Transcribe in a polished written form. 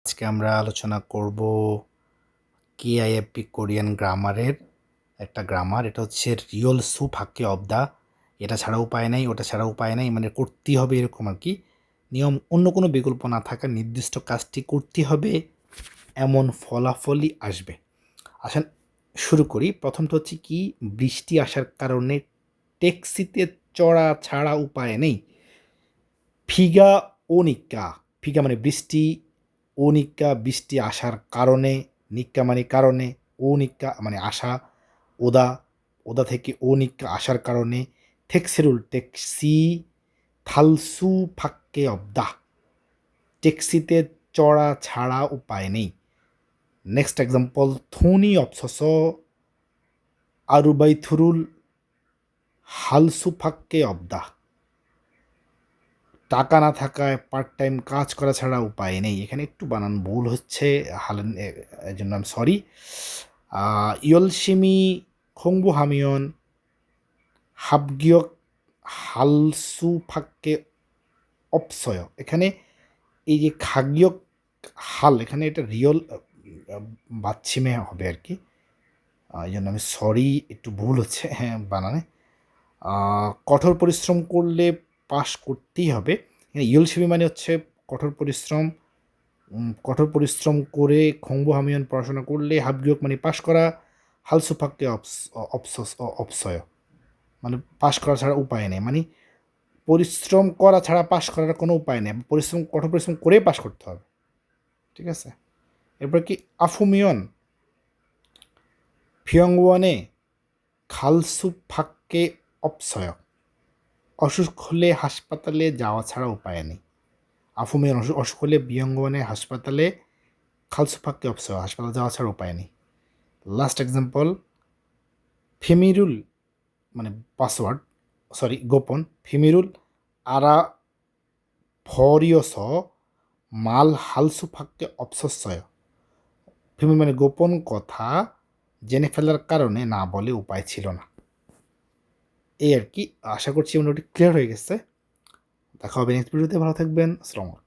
আজকে আমরা আলোচনা করব কেআইএফপি কোরিয়ান গ্রামারের একটা গ্রামার। এটা হচ্ছে রিয়ল সু ফাক্কে অব দা। এটা ছাড়া উপায় নাই, ওটা ছাড়া উপায় নাই, মানে করতেই হবে এরকম আর কি। নিয়ম অন্য কোনো বিকল্প না থাকা, নির্দিষ্ট কাজটি করতে হবে এমন ফলাফলই আসবে। আসেন শুরু করি। প্রথমটা হচ্ছে কি, বৃষ্টি আসার কারণে ট্যাক্সিতে চড়া ছাড়া উপায় নেই। ফিগা ও নিক্কা, ফিগা মানে বৃষ্টি, ও নিক্কা বৃষ্টি আসার কারণে, নিক্কা মানে কারণে, ও নিক্কা মানে আসা, ওদা, ওদা থেকে ও নিক্কা আসার কারণে, 텍세룰 ট্যাক্সি, থালসু ফাক্কে অবদা ট্যাক্সিতে চড়া ছাড়া উপায় নেই। নেক্সট এক্সাম্পল, থোনি অপসস আরুবাইথুরুল হালসু ফাক্কে অবদা টাকা না থাকায় পার্ট টাইম কাজ করা ছাড়া উপায় নেই। এখানে একটু বানান ভুল হচ্ছে, হালেন এর জন্য আমি সরি। ইয়লসিমি খংবু হামিয়ন হাবগিয়ক হালসু ফাক্কে অপসয়। এখানে এই যে খাগিয়ক হাল, এখানে এটা রিয়ল বাচ্ছিমে হবে আর কি। এই জন্য আমি সরি, একটু ভুল হচ্ছে হ্যাঁ বানানে। কঠোর পরিশ্রম করলে পাস করতেই হবে। এখানে ইয়লসিমি মানে হচ্ছে কঠোর পরিশ্রম, কঠোর পরিশ্রম করে খংবু হামিয়ন পড়াশোনা করলে, হাবগিয়ক মানে পাশ করা, হালসুফাক্কে অপসয় মানে পাশ করা ছাড়া উপায় নেই, মানে পরিশ্রম করা ছাড়া পাশ করার কোনো উপায় নেই, কঠোর পরিশ্রম করেই পাশ করতে হবে। ঠিক আছে, এরপর কি, আফুমিয়ন ফিয়ংওয়ানে খালসুফাক্কে অপসয়, অসুখ হলে হাসপাতালে যাওয়া ছাড়া উপায় নেই। আফুমিয়ন অসুখ হলে বিয়ঙ্গওয়ানে হাসপাতালে, খালসুফাক্কে অপসয় হাসপাতালে যাওয়া ছাড়া উপায় নেই। লাস্ট এক্সাম্পল, ফেমিরুল মানে পাসওয়ার্ড, সরি গোপন, ফেমিরুল আরা ফরিয়স মাল হালসুফাক্কে অপসস্যয়। ফেমির মানে গোপন কথা জেনে ফেলার কারণে না বলে উপায় ছিল না। এই আর কি, আশা করছি মোটামুটি ক্লিয়ার হয়ে গেছে। দেখা হবে নেক্সট ভিডিওতে, ভালো থাকবেন, আসসালামু আলাইকুম।